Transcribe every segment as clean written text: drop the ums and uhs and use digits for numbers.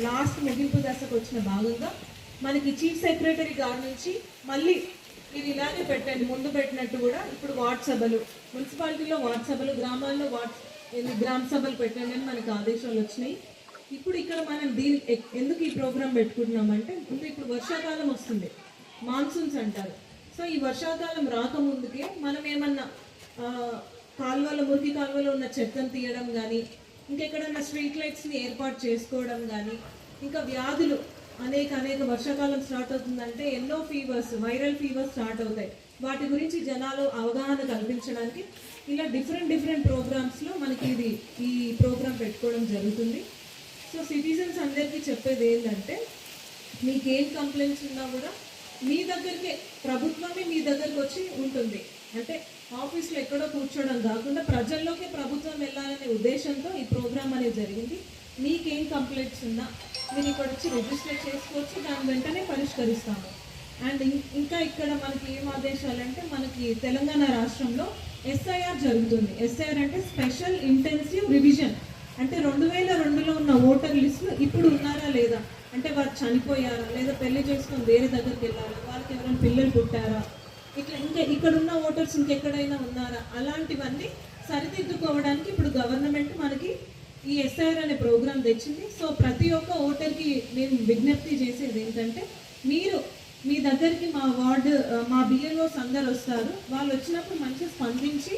Last ముగింపు దశకు వచ్చిన భాగంగా మనకి చీఫ్ సెక్రటరీ గారి నుంచి మళ్ళీ ఇది ఇలాగే పెట్టండి, ముందు పెట్టినట్టు కూడా ఇప్పుడు వార్డ్ సభలు, మున్సిపాలిటీలో వార్డ్ సభలు, గ్రామాల్లో గ్రామ సభలు పెట్టండి అని మనకు ఆదేశాలు వచ్చినాయి. ఇప్పుడు ఇక్కడ మనం ఎందుకు ఈ ప్రోగ్రాం పెట్టుకుంటున్నామంటే, ఇప్పుడు వర్షాకాలం వస్తుంది, మాన్సూన్స్ అంటారు. సో ఈ వర్షాకాలం రాకముందుకే మనం ఏమన్నా మురికి కాలువలో ఉన్న చెత్తను తీయడం కానీ, ఇంకెక్కడన్నా స్ట్రీట్ లైట్స్ని ఏర్పాటు చేసుకోవడం కానీ, ఇంకా వ్యాధులు అనేక వర్షాకాలం స్టార్ట్ అవుతుందంటే ఎన్నో ఫీవర్స్, వైరల్ ఫీవర్స్ స్టార్ట్ అవుతాయి. వాటి గురించి జనాలు అవగాహన కల్పించడానికి ఇలా డిఫరెంట్ ప్రోగ్రామ్స్లో మనకి ఈ ప్రోగ్రామ్ పెట్టుకోవడం జరుగుతుంది. సో సిటిజన్స్ అందరికీ చెప్పేది ఏంటంటే, మీకేం కంప్లైంట్స్ ఉన్నా కూడా మీ దగ్గరికి ప్రభుత్వమే మీ దగ్గరకు వచ్చి ఉంటుంది. అంటే ఆఫీస్లో ఎక్కడో కూర్చోవడం కాకుండా ప్రజల్లోకి ప్రభుత్వం వెళ్ళాలనే ఉద్దేశంతో ఈ ప్రోగ్రామ్ అనేది జరిగింది. మీకేం కంప్లైంట్స్ ఉన్నా మీరు ఇక్కడ వచ్చి రిజిస్టర్ చేసుకోవచ్చు, దాని వెంటనే పరిష్కరిస్తాము. అండ్ ఇంకా ఇక్కడ మనకి ఏం ఆదేశాలంటే, మనకి తెలంగాణ రాష్ట్రంలో ఎస్ఐఆర్ జరుగుతుంది. ఎస్ఐఆర్ అంటే స్పెషల్ ఇంటెన్సివ్ రివిజన్. అంటే 2002లో ఉన్న ఓటర్ లిస్టులు ఇప్పుడు ఉన్నారా లేదా, అంటే వారు చనిపోయారా, లేదా పెళ్లి చేసుకొని వేరే దగ్గరికి వెళ్ళారా, వాళ్ళకి ఎవరైనా పిల్లలు పుట్టారా, ఇంకా ఇక్కడ ఉన్న ఓటర్స్ ఇంకెక్కడైనా ఉన్నారా, అలాంటివన్నీ సరిదిద్దుకోవడానికి ఇప్పుడు గవర్నమెంట్ మనకి ఈ ఎస్ఐఆర్ అనే ప్రోగ్రాం తెచ్చింది. సో ప్రతి ఒక్క ఓటర్కి మేము విజ్ఞప్తి చేసేది ఏంటంటే, మీరు మీ దగ్గరికి మా బిఎల్ఓస్ అందరు వస్తారు, వాళ్ళు వచ్చినప్పుడు మంచిగా స్పందించి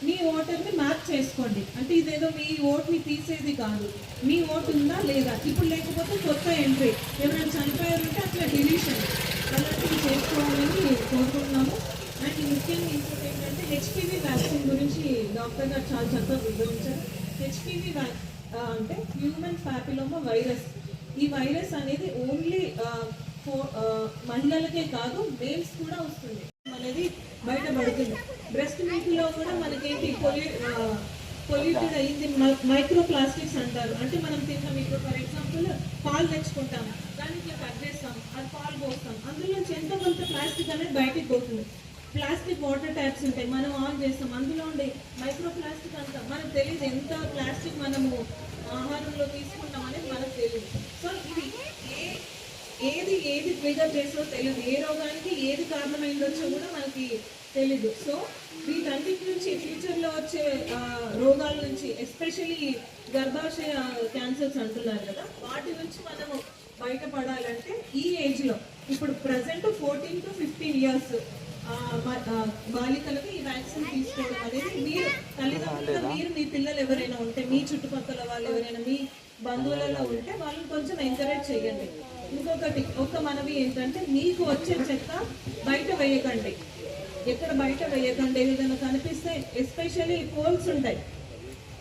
మీ ఓటర్ని మ్యాప్ చేసుకోండి. అంటే ఇదేదో మీ ఓట్ని తీసేది కాదు, మీ ఓటు ఉందా లేదా, ఇప్పుడు లేకపోతే కొత్త ఎంట్రీ, ఎవరైనా చనిపోయారంటే అట్లా డిలీషన్, అలాంటివి చేసుకోవాలని కోరుకుంటున్నాము. అండ్ ముఖ్యంగా ఇంకోటి ఏంటంటే, హెచ్పివి వ్యాక్సిన్ గురించి డాక్టర్ గారు చాలా చక్కగా వివరించారు. హెచ్పివి అంటే హ్యూమన్ ప్యాపిలోమా వైరస్. ఈ వైరస్ అనేది ఓన్లీ మహిళలకే కాదు, మేల్స్ కూడా వస్తుంది అనేది బయటపడుతుంది. బ్రెస్ట్ మిల్క్లో కూడా మనకేంటి పొల్యూటెడ్ అయ్యింది, మైక్రో ప్లాస్టిక్స్ అంటారు. అంటే మనం తిన్నాం, ఇప్పుడు ఫర్ ఎగ్జాంపుల్ పాలు తెచ్చుకుంటాం, దాన్ని ఇట్లా కట్ చేస్తాం, అది పాలు పోస్తాం, అందులో ఎంతో కొంత ప్లాస్టిక్ అనేది బయటికి పోతుంది. ప్లాస్టిక్ వాటర్ ట్యాప్స్ ఉంటాయి, మనం ఆన్ చేస్తాం, అందులో ఉండే మైక్రో ప్లాస్టిక్ అంతా మనకు తెలియదు. ఎంత ప్లాస్టిక్ మనము ఆహారంలో తీసుకుంటాం అనేది మనకు తెలియదు. సో ఇది ఏది ట్రిగర్ చేసో తెలియదు, ఏ రోగానికి ఏది కారణమైందొచ్చో కూడా మనకి తెలీదు. సో వీటన్నిటి నుంచి ఫ్యూచర్లో వచ్చే రోగాల నుంచి, ఎస్పెషలీ గర్భాశయ క్యాన్సర్స్ అంటున్నారు కదా, వాటి నుంచి మనము బయటపడాలంటే ఈ ఏజ్లో, ఇప్పుడు ప్రజెంట్ 14 to 15 years బాలికలకు ఈ వ్యాక్సిన్ తీసుకోవడం అనేది, మీరు తల్లిదండ్రులుగా మీరు మీ పిల్లలు ఎవరైనా ఉంటే, మీ చుట్టుపక్కల వాళ్ళు ఎవరైనా మీ బంధువులలో ఉంటే వాళ్ళని కొంచెం ఎంకరేజ్ చేయండి. ఇంకొకటి మనవి ఏంటంటే, మీకు వచ్చే చెత్త బయట వేయకండి, ఎక్కడ బయట వేయకండి. ఏదైనా కనిపిస్తే, ఎస్పెషల్లీ పోల్స్ ఉంటాయి,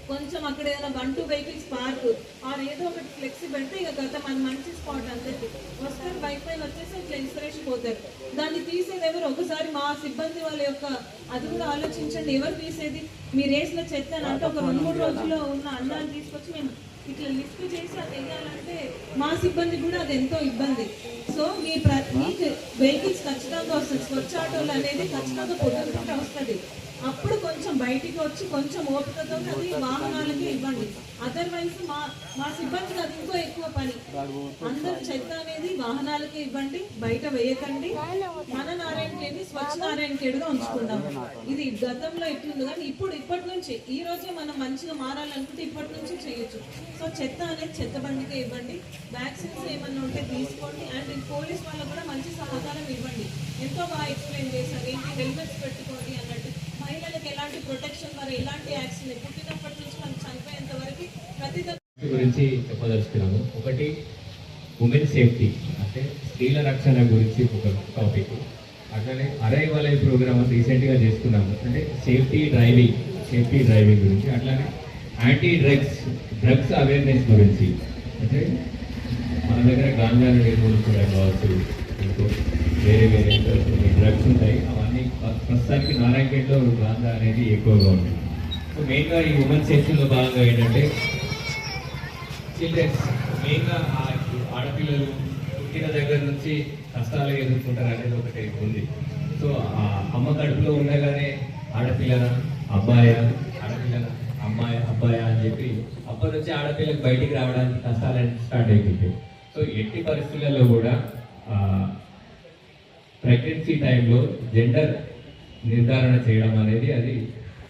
కొంచెం అక్కడ ఏదైనా 1-2 వెహికల్స్ పార్క్ ఆర్ ఏదో ఒకటి ఫ్లెక్సీ పెడితే ఇక గత మన మంచి స్పాట్ అందరికి వస్తారు, బైక్ పైన వచ్చేసి ఇట్లా ఇన్స్పిరేషన్ పోతారు. దాన్ని తీసేది ఎవరు? ఒకసారి మా సిబ్బంది వాళ్ళ యొక్క అది కూడా ఆలోచించండి, ఎవరు తీసేది? మీరు వేసిన చెత్త అని అంటే ఒక 2-3 రోజుల్లో ఉన్న అన్నాన్ని తీసుకొచ్చి మేము ఇట్లా లిఫ్ట్ చేసి అది వేయాలంటే మా సిబ్బంది కూడా అది ఎంతో ఇబ్బంది. సో మీకు వెహికల్స్ ఖచ్చితంగా వస్తుంది, స్వచ్ఛ ఆటోలు అనేది ఖచ్చితంగా పొద్దుకుంటే వస్తుంది. అప్పుడు కొంచెం బయటికి వచ్చి కొంచెం ఓపికతో అది వాహనాలకి ఇవ్వండి. అదర్వైజ్ మా సిబ్బందికి అది ఇంకో ఎక్కువ పని. అందరు చెత్త అనేది వాహనాలకి ఇవ్వండి, బయట వేయకండి. మన నారాయణఖేడ్ స్వచ్ఛ నారాయణఖేడ్గా ఉంచుకుందాం. ఇది గతంలో ఎట్లుంది, కానీ ఇప్పటి నుంచి ఈ రోజే మనం మంచిగా మారాలనుకుంటే ఇప్పటి నుంచి చేయొచ్చు. సో చెత్త అనేది చెత్త బండికే ఇవ్వండి, వ్యాక్సిన్స్ ఏమన్నా ఉంటే తీసుకోండి. అండ్ పోలీస్ వాళ్ళకు కూడా మంచి సహకారం ఇవ్వండి. ఎంతో బాగా ఎక్స్ప్లెయిన్ చేశారు, ఏంటి హెల్మెట్స్ పెట్టుకోండి అన్నట్టు, మహిళలకు ఎలాంటి ప్రొటెక్షన్, మరి ఎలాంటి యాక్షన్, పుట్టినప్పటి నుంచి మనం చనిపోయేంత వరకు ప్రతి గురించి చెప్పదలుచుకున్నాము. ఒకటి ఉమెన్ సేఫ్టీ, అంటే స్త్రీల రక్షణ గురించి ఒక టాపిక్. అట్లనే అరైవల్ ప్రోగ్రామ్ రీసెంట్గా చేసుకున్నాము, అంటే సేఫ్టీ డ్రైవింగ్ గురించి. అట్లానే యాంటీ డ్రగ్స్ అవేర్నెస్ గురించి, అంటే మన దగ్గర గాంజాను నిర్మూలించడం కావచ్చు, ఇంకో వేరే డ్రగ్స్ ఉంటాయి, అవన్నీ ప్రస్తుతానికి నారాయణఖేడ్లో గాంజా అనేది ఎక్కువగా ఉంటుంది. సో మెయిన్గా ఈ ఉమెన్ సేఫ్టీలో భాగంగా ఏంటంటే, చిల్డ్రన్స్ మెయిన్గా ఆడపిల్లలు పుట్టిన దగ్గర నుంచి కష్టాలు ఎదుర్కొంటారు అనేది ఒకటి ఉంది. సో అమ్మ కడుపులో ఉండగానే ఆడపిల్లల, అబ్బాయి, ఆడపిల్లల అమ్మాయి అబ్బాయి అని చెప్పి అప్పటి నుంచి ఆడపిల్లకి బయటికి రావడానికి కష్టాలు స్టార్ట్ అయిపోయింది. సో ఎట్టి పరిస్థితులలో కూడా ప్రెగ్నెన్సీ టైంలో జెండర్ నిర్ధారణ చేయడం అనేది అది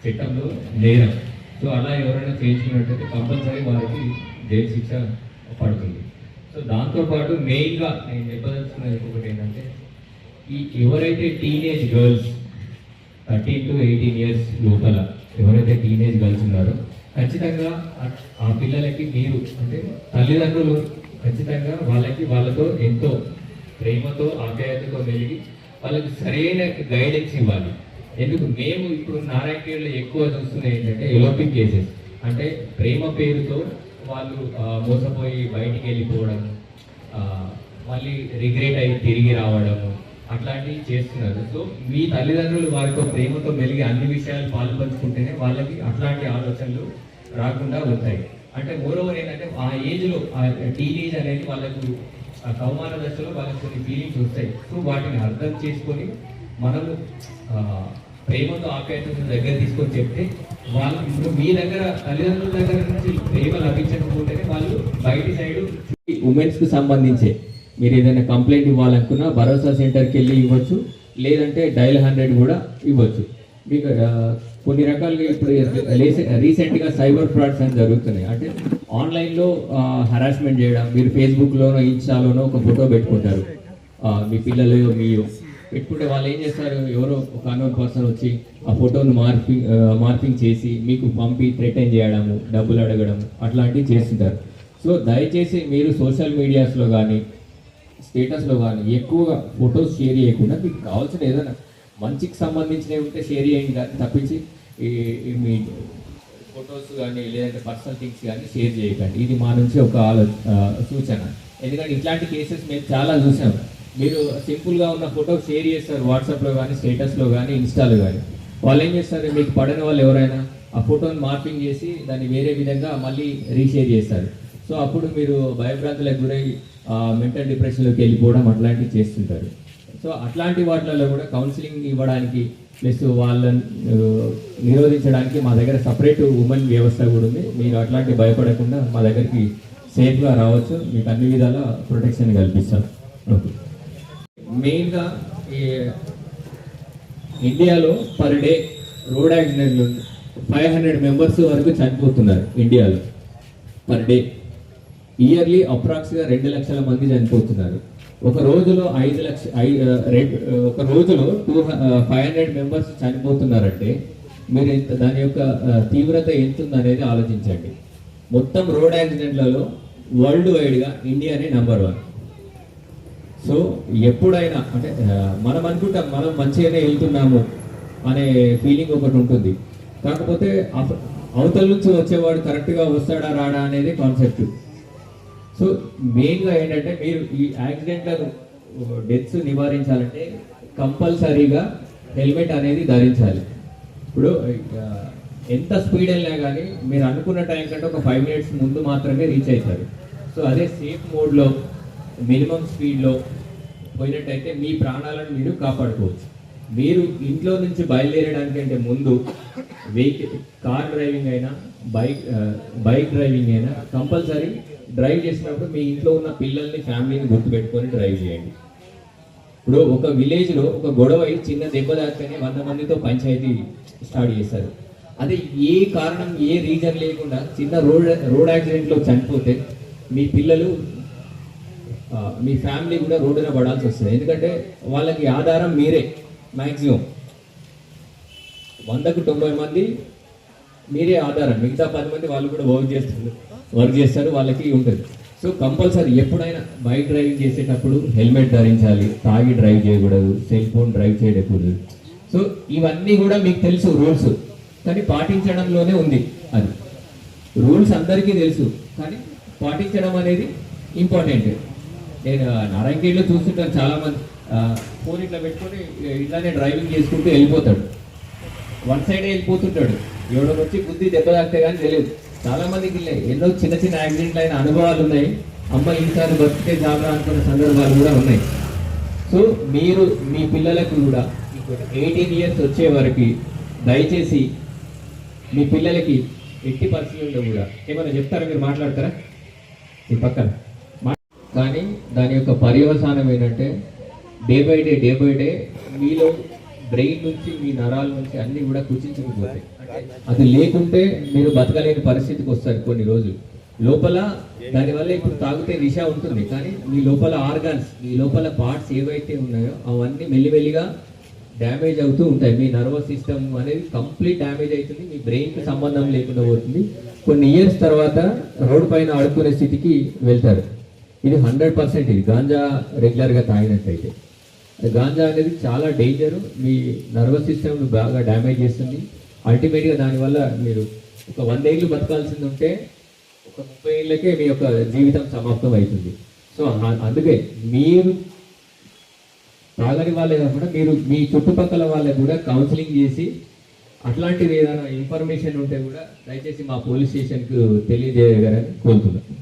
చట్టంలో నేరం. సో అలా ఎవరైనా చేయించుకున్నట్టయితే కంపల్సరీ వారికి జైలు శిక్ష పడుతుంది. సో దాంతోపాటు మెయిన్గా నేను చెప్పదలుచుకున్నది ఒకటి ఏంటంటే, ఈ ఎవరైతే టీనేజ్ గర్ల్స్ 13 to 18 years లోపల ఎవరైతే టీనేజ్ గర్ల్స్ ఉన్నారో ఖచ్చితంగా ఆ పిల్లలకి మీరు అంటే తల్లిదండ్రులు ఖచ్చితంగా వాళ్ళతో ఎంతో ప్రేమతో ఆప్యాయతతో మెలిగి వాళ్ళకి సరైన గైడెన్స్ ఇవ్వాలి. ఎందుకు మేము ఇప్పుడు నారాయణఖేడ్లో ఎక్కువ చూస్తున్నది ఏంటంటే ఎలోపింగ్ కేసెస్, అంటే ప్రేమ పేరుతో వాళ్ళు మోసపోయి బయటికి వెళ్ళిపోవడం, మళ్ళీ రిగ్రెట్ అయ్యి తిరిగి రావడము అట్లాంటివి చేస్తున్నారు. సో మీ తల్లిదండ్రులు వారితో ప్రేమతో మెలిగి అన్ని విషయాలు పాల్పంచుకుంటేనే వాళ్ళకి అట్లాంటి ఆలోచనలు రాకుండా ఉంటాయి. అంటే మోరోవర్ ఏంటంటే ఆ ఏజ్లో ఆ టీనేజ్ అనేది వాళ్ళకు ఆ కౌమార దశలో వాళ్ళకి కొన్ని ఫీలింగ్స్ వస్తాయి. సో వాటిని అర్థం చేసుకొని మనము ప్రేమతో ఆప్యాయతను దగ్గర తీసుకొని చెప్తే వాళ్ళు ఇప్పుడు మీ దగ్గర తల్లిదండ్రుల దగ్గర నుంచి ప్రేమ లభించకపోతేనే వాళ్ళు బయటి సైడ్ ఉమెన్స్కి సంబంధించే మీరు ఏదైనా కంప్లైంట్ ఇవ్వాలనుకున్నా భరోసా సెంటర్కి వెళ్ళి ఇవ్వచ్చు, లేదంటే డైల్ 100 కూడా ఇవ్వచ్చు. మీకు కొన్ని రకాలుగా ఇప్పుడు రీసెంట్గా సైబర్ ఫ్రాడ్స్ అని జరుగుతున్నాయి. అంటే ఆన్లైన్లో హరాస్మెంట్ చేయడం, మీరు ఫేస్బుక్లోనో ఇన్స్టాలోనో ఒక ఫోటో పెట్టుకుంటారు, మీ పిల్లలు మీయో పెట్టుకుంటే వాళ్ళు ఏం చేస్తారు, ఎవరో ఒక అన్నోన్ పర్సన్ వచ్చి ఆ ఫోటోను మార్పింగ్ చేసి మీకు పంపి థ్రెటన్ చేయడము, డబ్బులు అడగడం అట్లాంటివి చేస్తుంటారు. సో దయచేసి మీరు సోషల్ మీడియాస్లో కానీ స్టేటస్లో కానీ ఎక్కువగా ఫొటోస్ షేర్ చేయకుండా మీకు కావాల్సిన ఏదైనా మంచికి సంబంధించినవి ఉంటే షేర్ చేయండి, కానీ తప్పించి మీ ఫొటోస్ కానీ లేదంటే పర్సనల్ థింగ్స్ కానీ షేర్ చేయకండి. ఇది మా నుంచి ఒక సూచన. ఎందుకంటే ఇట్లాంటి కేసెస్ మేము చాలా చూసాము. మీరు సింపుల్గా ఉన్న ఫోటో షేర్ చేస్తారు వాట్సాప్లో కానీ స్టేటస్లో కానీ ఇన్స్టాలో కానీ, వాళ్ళు ఏం చేస్తారు, మీకు పడని వాళ్ళు ఎవరైనా ఆ ఫోటోని మార్పింగ్ చేసి దాన్ని వేరే విధంగా మళ్ళీ రీషేర్ చేస్తారు. సో అప్పుడు మీరు భయభ్రాంతులకు గురై మెంటల్ డిప్రెషన్లోకి వెళ్ళిపోవడం అట్లాంటివి చేస్తుంటారు. సో అట్లాంటి వాటిలలో కూడా కౌన్సిలింగ్ ఇవ్వడానికి ప్లస్ వాళ్ళని నిరోధించడానికి మా దగ్గర సపరేట్ ఉమెన్ వ్యవస్థ కూడా ఉంది. మీరు అట్లాంటి భయపడకుండా మా దగ్గరికి సేఫ్గా రావచ్చు, మీకు అన్ని విధాల ప్రొటెక్షన్ కల్పిస్తాం. ఓకే. మెయిన్గా ఈ ఇండియాలో పర్ డే రోడ్ యాక్సిడెంట్లు 500 మెంబర్స్ వరకు చనిపోతున్నారు ఇండియాలో పర్ డే. ఇయర్లీ అప్రాక్స్గా 2 లక్షల మంది చనిపోతున్నారు. ఒక రోజులో 500 మెంబర్స్ చనిపోతున్నారంటే మీరు దాని యొక్క తీవ్రత ఎంత ఉందనేది ఆలోచించండి. మొత్తం రోడ్ యాక్సిడెంట్లలో వరల్డ్ వైడ్గా ఇండియానే నెంబర్ 1. సో ఎప్పుడైనా అంటే మనం అనుకుంటాం మనం మంచిగానే వెళ్తున్నాము అనే ఫీలింగ్ ఒకటి ఉంటుంది, కాకపోతే అవతల నుంచి వచ్చేవాడు కరెక్ట్గా వస్తాడా రాడా అనేది కాన్సెప్ట్. సో మెయిన్గా ఏంటంటే మీరు ఈ యాక్సిడెంట్లను డెత్స్ నివారించాలంటే కంపల్సరీగా హెల్మెట్ అనేది ధరించాలి. ఇప్పుడు ఎంత స్పీడ్ వెళ్ళినా కానీ మీరు అనుకున్న టైం కంటే ఒక 5 minutes ముందు మాత్రమే రీచ్ అవుతారు. సో అదే సేఫ్ మోడ్లో మినిమం స్పీడ్లో పోయినట్టయితే మీ ప్రాణాలను మీరు కాపాడుకోవచ్చు. మీరు ఇంట్లో నుంచి బయలుదేరడానికంటే ముందు కార్ డ్రైవింగ్ అయినా బైక్ డ్రైవింగ్ అయినా కంపల్సరీ డ్రైవ్ చేసినప్పుడు మీ ఇంట్లో ఉన్న పిల్లల్ని ఫ్యామిలీని గుర్తుపెట్టుకొని డ్రైవ్ చేయండి. ఇప్పుడు ఒక విలేజ్లో ఒక గొడవ చిన్న దెబ్బ దాకానే 100 మందితో పంచాయతీ స్టార్ట్ చేస్తారు. అదే ఏ కారణం ఏ రీజన్ లేకుండా చిన్న రోడ్ యాక్సిడెంట్లో చనిపోతే మీ పిల్లలు మీ ఫ్యామిలీ కూడా రోడ్డున పడాల్సి వస్తుంది. ఎందుకంటే వాళ్ళకి ఆధారం మీరే. మ్యాక్సిమం 100కు 90 మంది మీరే ఆధారం, మిగతా 10 మంది వాళ్ళు కూడా వర్క్ చేస్తారు, వాళ్ళకి ఉంటుంది. సో కంపల్సరీ ఎప్పుడైనా బైక్ డ్రైవింగ్ చేసేటప్పుడు హెల్మెట్ ధరించాలి, తాగి డ్రైవ్ చేయకూడదు, సెల్ ఫోన్ డ్రైవ్ చేయకూడదు. సో ఇవన్నీ కూడా మీకు తెలుసు రూల్స్, కానీ పాటించడంలోనే ఉంది. అది రూల్స్ అందరికీ తెలుసు, కానీ పాటించడం అనేది ఇంపార్టెంట్. నేను నారాయణఖేడ్లో చూస్తుంటాను చాలామంది ఫోన్ ఇట్లా పెట్టుకొని ఇట్లానే డ్రైవింగ్ చేసుకుంటూ వెళ్ళిపోతాడు, వన్ సైడే వెళ్ళిపోతుంటాడు. ఎవడో వచ్చి బుద్ధి దెబ్బ తాకితే కానీ తెలియదు. చాలామందికి ఎన్నో చిన్న చిన్న యాక్సిడెంట్లు అయిన అనుభవాలు ఉన్నాయి. అమ్మ ఈసారి బతికే జాబా అనుకున్న సందర్భాలు కూడా ఉన్నాయి. సో మీరు మీ పిల్లలకు కూడా 18 years వచ్చే వరకు దయచేసి మీ పిల్లలకి ఎట్టి పరిస్థితుల్లో కూడా ఏమైనా చెప్తారా, మీరు మాట్లాడతారా ఈ పక్కన కానీ దాని యొక్క పర్యవసానం ఏంటంటే డే బై డే మీలో బ్రెయిన్ నుంచి మీ నరాల నుంచి అన్ని కూడా కుచించుకుపోతాయి. అది లేకుంటే మీరు బతకలేని పరిస్థితికి వస్తారు కొన్ని రోజులు. లోపల దానివల్ల ఇప్పుడు తాగితే దిశ ఉంటుంది, కానీ మీ లోపల ఆర్గాన్స్, మీ లోపల పార్ట్స్ ఏవైతే ఉన్నాయో అవన్నీ మెల్లిమెల్లిగా డ్యామేజ్ అవుతూ ఉంటాయి. మీ నర్వస్ సిస్టమ్ అనేది కంప్లీట్ డ్యామేజ్ అవుతుంది, మీ బ్రెయిన్కి సంబంధం లేకుండా పోతుంది. కొన్ని ఇయర్స్ తర్వాత రోడ్డు పైన ఆడుకునే స్థితికి వెళ్తారు. ఇది 100% ఇది గాంజా రెగ్యులర్గా తాగినట్లయితే. గాంజా అనేది చాలా డేంజరు, మీ నర్వస్ సిస్టమ్ను బాగా డ్యామేజ్ చేస్తుంది. అల్టిమేట్గా దానివల్ల మీరు ఒక 100 ఏళ్ళు బతకాల్సింది ఉంటే ఒక 30 ఏళ్ళకే మీ యొక్క జీవితం సమాప్తం అవుతుంది. సో అందుకే మీరు తాగని వాళ్ళే కాకుండా మీరు మీ చుట్టుపక్కల వాళ్ళకి కూడా కౌన్సిలింగ్ చేసి అట్లాంటిది ఏదైనా ఇన్ఫర్మేషన్ ఉంటే కూడా దయచేసి మా పోలీస్ స్టేషన్కు తెలియజేయగలని కోరుతున్నాను.